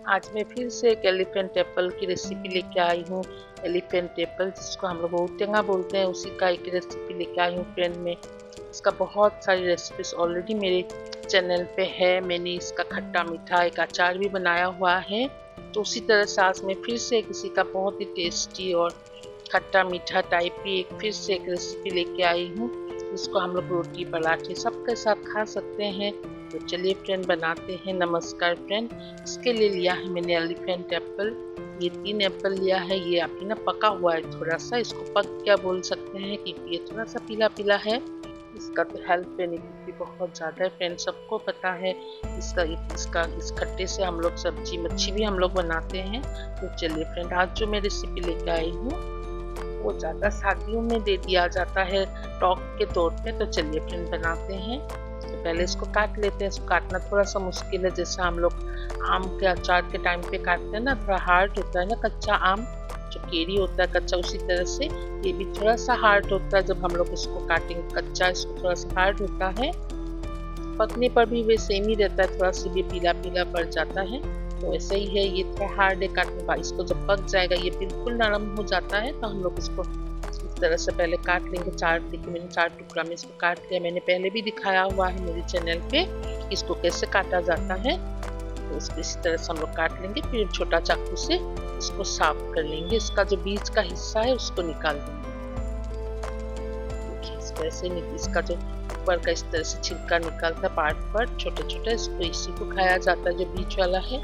आज मैं फिर से एक एलिफेंट एप्पल की रेसिपी लेके आई हूँ। एलिफेंट एप्पल जिसको हम लोग टेंगा बोलते हैं, उसी का एक रेसिपी लेके आई हूँ फ्रेंड में। इसका बहुत सारी रेसिपीज ऑलरेडी मेरे चैनल पे है। मैंने इसका खट्टा मीठा एक अचार भी बनाया हुआ है। तो उसी तरह से आज मैं फिर से किसी का बहुत ही टेस्टी और खट्टा मीठा टाइप की फिर से एक रेसिपी लेके आई हूँ। इसको हम लोग रोटी पराठे सबके साथ खा सकते हैं। तो चलिए फ्रेंड बनाते हैं। नमस्कार फ्रेंड, इसके लिए लिया है मैंने एलिफेंट एप्पल। ये 3 एप्पल लिया है। ये अभी ना पका हुआ है थोड़ा सा, इसको पक क्या बोल सकते हैं क्योंकि ये थोड़ा सा पीला पीला है। इसका तो हेल्थ बेनिफिट भी बहुत ज़्यादा है फ्रेंड, सबको पता है। इस खट्टे से हम लोग सब्जी मच्छी भी हम लोग बनाते हैं। तो चलिए फ्रेंड, आज जो मैं रेसिपी लेकर आई हूँ वो ज़्यादा शादियों में दे दिया जाता है टॉक के तौर पे। तो चलिए फ्रेंड बनाते हैं। तो पहले इसको काट लेते हैं। इसको काटना थोड़ा सा मुश्किल है, जैसे हम लोग आम के अचार के टाइम पे काटते हैं ना, थोड़ा हार्ड होता है ना कच्चा आम, जो केरी होता है कच्चा, उसी तरह से ये भी थोड़ा सा हार्ड होता है। जब हम लोग इसको काटेंगे कच्चा, इसको थोड़ा सा हार्ड होता है। पकने पर भी वे सेम ही रहता है, थोड़ा सा भी पीला पीला पड़ जाता है। तो ऐसे ही है, ये थोड़ा हार्ड है काटने पर। इसको जब पक जाएगा, ये बिल्कुल नरम हो जाता है, तो हम लोग इसको इस तरह से पहले काट लेंगे। देखिए मैंने 4 टुकड़ा में इसको काट लिया। मैंने पहले भी दिखाया हुआ है मेरे चैनल पे इसको कैसे काटा जाता है। तो इसको इसी तरह से हम लोग काट लेंगे। फिर छोटा चाकू से इसको साफ कर लेंगे। इसका जो बीच का हिस्सा है उसको निकाल देंगे। देखिए इस तरह से इसका जो ऊपर का इस तरह से छिलका निकालता है पार्ट छोटे छोटे, इसको इसी को खाया जाता है। जो बीच वाला है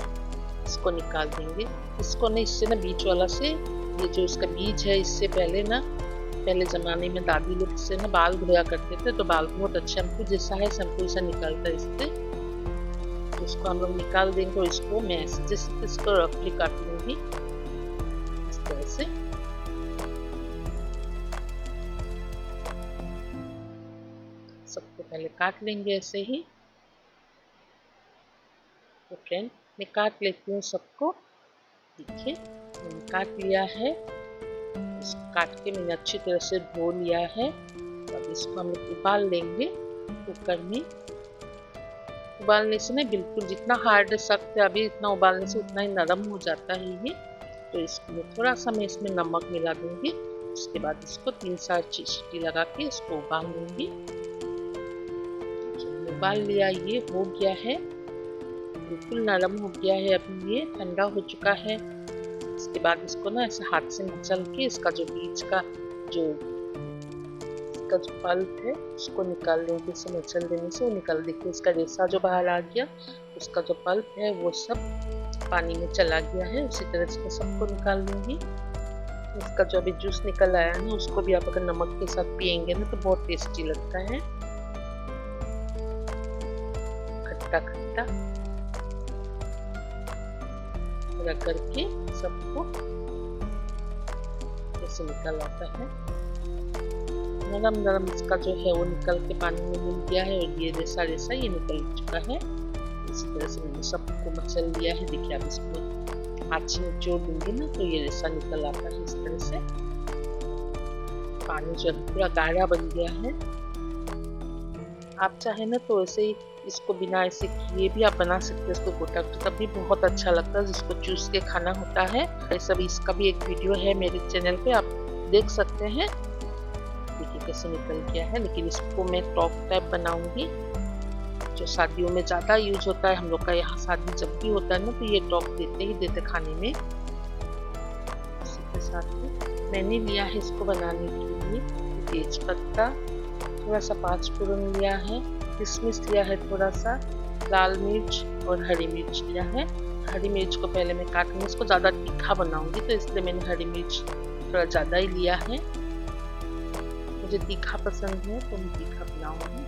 इसको निकाल देंगे। इसको ना इससे ना बीच वाला से, ये जो इसका बीज है, इससे पहले जमाने में दादी लोग इससे ना बाल धोया करते थे, तो बाल बहुत अच्छा शैम्पू जैसा है, शैम्पू ऐसा निकलता है इससे। तो इसको हम लोग निकाल देंगे और इसको मैं जैसे इसको रफली काट लूंगी इस तरह से। सबको पहले काट लेंगे ऐसे ही। तो फ्रेंड मैं काट लेती हूँ सबको। देखिए मैंने काट लिया है। इसको काट के मैंने अच्छी तरह से धो लिया है। अब इसको हम उबाल लेंगे कुकर में। उबालने से ना बिल्कुल जितना हार्ड सख्त है अभी, इतना उबालने से उतना ही नरम हो जाता है ये। तो इसमें थोड़ा सा मैं इसमें नमक मिला दूंगी। उसके बाद इसको 3-4 सीटी लगा के इसको उबाल लूंगी। उबाल लिया, ये हो गया है, बिल्कुल नरम हो गया है। अभी ये ठंडा हो चुका है। इसके बाद इसको ना ऐसे हाथ से मचल के इसका जो बीच का जो पल्प है उसको निकाल लेंगे। इसे मचल देने से वो निकल, देखिए इसका रेसा जो बाहर आ गया, उसका जो पल्प है वो सब पानी में चला गया है। उसी तरह से सबको निकाल लूंगी। इसका जो अभी जूस निकल आया है उसको भी आप अगर नमक के साथ पियेंगे ना तो बहुत टेस्टी लगता है, खट्टा खट्टा करके सबको ऐसे निकल आता है। नरम नरम इसका जो है वो निकल के पानी में मिल गया है और ये रेसा ये निकल चुका है। इसी तरह से मैंने सबको मसल लिया है। देखिए अब इसको हाथ से निचोड़ दूंगी ना तो ये रेसा निकल आता है इस तरह से। पानी जो पूरा गाढ़ा बन गया है। आप चाहे ना तो ऐसे ही इसको बिना ऐसे किए भी आप बना सकते हैं। इसको गोटा तब भी बहुत अच्छा लगता है, जिसको चूस के खाना होता है। ऐसा भी इसका भी एक वीडियो है मेरे चैनल पे, आप देख सकते हैं। देखिए कैसे निकल गया है। लेकिन इसको मैं टॉप टाइप बनाऊंगी, जो शादियों में ज़्यादा यूज होता है। हम लोग का यहाँ शादी जब भी होता है ना तो ये टॉप देते खाने में। इसी के साथ में मैंने लिया है इसको बनाने के लिए तेज पत्ता, थोड़ा सा 5 फोरन लिया है, किशमिश लिया है, थोड़ा सा लाल मिर्च और हरी मिर्च लिया है। हरी मिर्च को पहले मैं काटूंगी, इसको ज़्यादा तीखा बनाऊंगी तो इसलिए मैंने हरी मिर्च थोड़ा ज़्यादा ही लिया है। मुझे तीखा पसंद है तो मैं तीखा बनाऊंगी।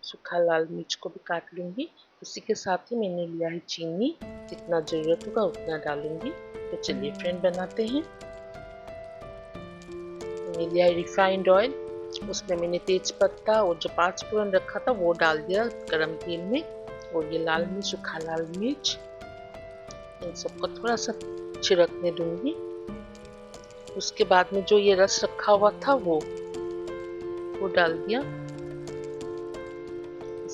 सूखा लाल मिर्च को भी काट लूंगी। उसी के साथ ही मैंने लिया है चीनी, जितना ज़रूरत होगा उतना डालूंगी। तो चलिए फ्रेंड बनाते हैं। मैंने लिया है रिफाइंड ऑयल, उसमें मैंने तेज पत्ता और जो 5 फोरन रखा था वो डाल दिया गरम तेल में। और ये लाल मिर्च, सूखा लाल मिर्च, इन सबको थोड़ा सा छिड़कने दूंगी। उसके बाद में जो ये रस रखा हुआ था वो डाल दिया।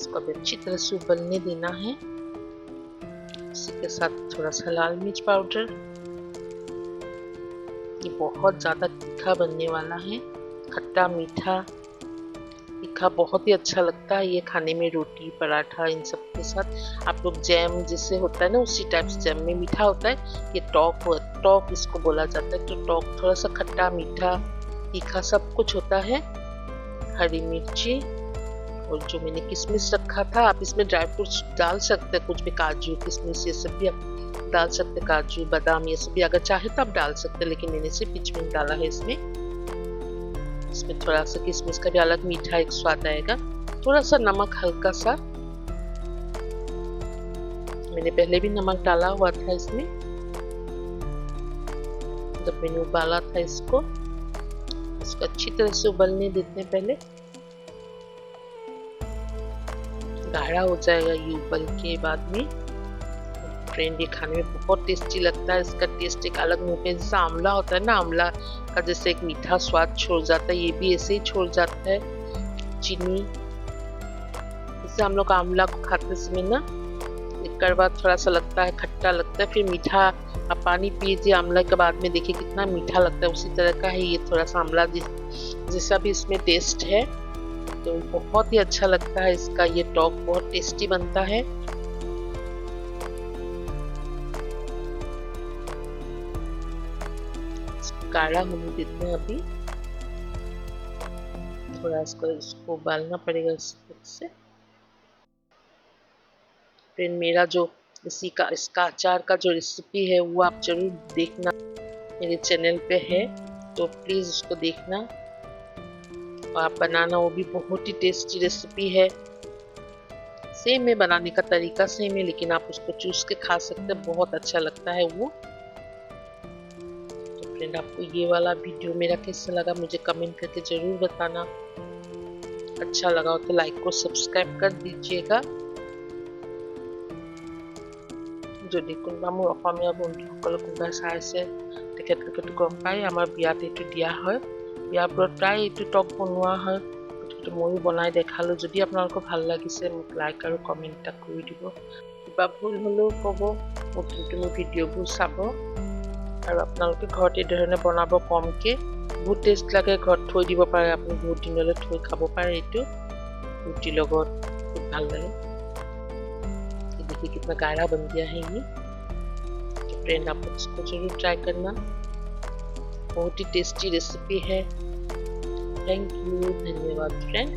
इसको अब अच्छी तरह से उबलने देना है। इसी के साथ थोड़ा सा लाल मिर्च पाउडर। ये बहुत ज़्यादा तीखा बनने वाला है, खट्टा मीठा तीखा बहुत ही अच्छा लगता है ये खाने में, रोटी पराठा इन सब के साथ। आप लोग जैम जिससे होता है ना, उसी टाइप से जैम में मीठा होता है, ये टॉप इसको बोला जाता है। तो टॉप थोड़ा सा खट्टा मीठा तीखा सब कुछ होता है। हरी मिर्ची और जो मैंने किशमिश रखा था, आप इसमें ड्राई फ्रूट्स डाल सकते हैं, कुछ भी काजू किशमिश ये सब भी आप डाल सकते हैं, काजू बादाम ये सब भी अगर चाहे तो आप डाल सकते हैं, लेकिन मैंने सिर्फ किशमिश डाला है इसमें। इसमें थोड़ा सा किशमिश का भी अलग मीठा एक स्वाद आएगा। थोड़ा सा नमक हल्का सा, मैंने पहले भी नमक डाला हुआ था इसमें जब मैंने उबाला था इसको अच्छी तरह से उबलने देते हैं। पहले गाढ़ा हो जाएगा ये उबल के बाद में। फ्रेंड ये खाने में बहुत टेस्टी लगता है, इसका टेस्ट एक अलग मुंह पे, जैसा आंवला होता है ना, आंवला का जैसे एक मीठा स्वाद छोड़ जाता है, ये भी ऐसे ही छोड़ जाता है। चीनी जैसे हम लोग आंवला को खाते समय ना एक कड़वा थोड़ा सा लगता है, खट्टा लगता है, फिर मीठा। आप पानी पीजिए आंवला के बाद में, देखिए कितना मीठा लगता है, उसी तरह का है ये। थोड़ा सा आंवला जैसा भी इसमें टेस्ट है, तो बहुत ही अच्छा लगता है इसका ये टॉप, बहुत टेस्टी बनता है। गाढ़ा होने देते हैं अभी, थोड़ा इसको उबालना पड़ेगा इस तरह से। फिर मेरा जो इसका अचार का जो रेसिपी है वो आप जरूर देखना, मेरे चैनल पे है, तो प्लीज उसको देखना और आप बनाना, वो भी बहुत ही टेस्टी रेसिपी है। सेम है, बनाने का तरीका सेम है, लेकिन आप उसको चूस के खा सकते हैं, बहुत अच्छा लगता है वो। तो फ्रेंड आपको ये वाला वीडियो मेरा कैसा लगा मुझे कमेंट करके जरूर बताना। अच्छा लगा हो तो लाइक को सब्सक्राइब कर दीजिएगा। যদি কোনোবা মোৰ অসমীয়া বন্ধুসকলে কোনোবা চাইছে তেখেতলোকেতো গম পায় আমাৰ বিয়াত এইটো দিয়া হয়, বিয়াবোৰত প্ৰায় এইটো টক বনোৱা হয়, গতিকে ময়ো বনাই দেখালোঁ। যদি আপোনালোকৰ ভাল লাগিছে মোক লাইক আৰু কমেণ্ট এটা কৰি দিব, কিবা ভুল হ'লেও ক'ব, মোক কিন্তু মোৰ ভিডিঅ'বোৰ চাব আৰু আপোনালোকে ঘৰত এই ধৰণে বনাব কমকৈ, বহুত টেষ্ট লাগে, ঘৰত থৈ দিব পাৰে, আপুনি বহুত দিনলৈ থৈ খাব পাৰে, এইটো ৰুটিৰ লগত খুব ভাল লাগে। देखिए कितना गाढ़ा बन गया है ये। तो फ्रेंड आप इसको जरूर ट्राई करना, बहुत ही टेस्टी रेसिपी है। थैंक यू, धन्यवाद फ्रेंड।